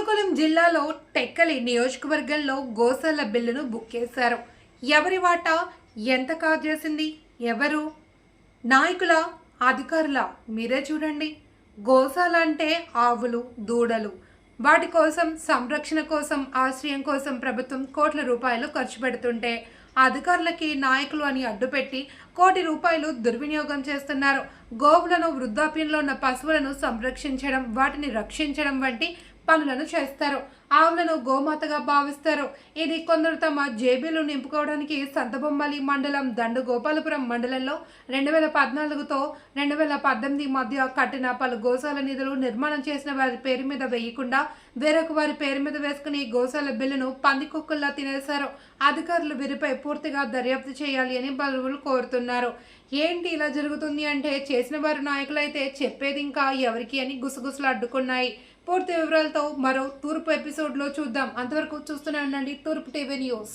శ్రీకాకుళం జిల్లాలో టెక్కలి నియోజకవర్గంలో గోశాల బిల్లును బుక్ చేశారు. ఎవరి వాటా ఎంత కాజేసింది? ఎవరు? నాయకుల, అధికారుల? మీరే చూడండి. గోశాల అంటే ఆవులు, దూడలు. వాటి కోసం, సంరక్షణ కోసం, ఆశ్రయం కోసం ప్రభుత్వం కోట్ల రూపాయలు ఖర్చు పెడుతుంటే అధికారులకి నాయకులు అని అడ్డుపెట్టి కోటి రూపాయలు దుర్వినియోగం చేస్తున్నారు. గోవులను, వృద్ధాప్యంలో ఉన్న పశువులను సంరక్షించడం, వాటిని రక్షించడం వంటి పనులను చేస్తారు. ఆవులను గోమాతగా భావిస్తారు. ఇది కొందరు తమ జేబీలు నింపుకోవడానికి సంతబొమ్మలి మండలం దండుగోపాలపురం మండలంలో 2014తో 2018 మధ్య కట్టిన పలు గోశాల నిధులు నిర్మాణం చేసిన వారి పేరు మీద వేయకుండా వేరొక వారి పేరు మీద వేసుకుని గోశాల బిల్లును పందికొక్కుల్లా తినేశారు. అధికారులు వీరిపై పూర్తిగా దర్యాప్తు చేయాలి అని పలువురు కోరుతున్నారు. ఏంటి ఇలా జరుగుతుంది అంటే, చేసిన వారు నాయకులైతే చెప్పేది ఇంకా ఎవరికి అని గుసగుసలు అడ్డుకున్నాయి. పూర్తి వివరాలతో మరో తూర్పు ఎపిసోడ్లో చూద్దాం. అంతవరకు చూస్తూనే ఉండండి తూర్పు టీవీ న్యూస్.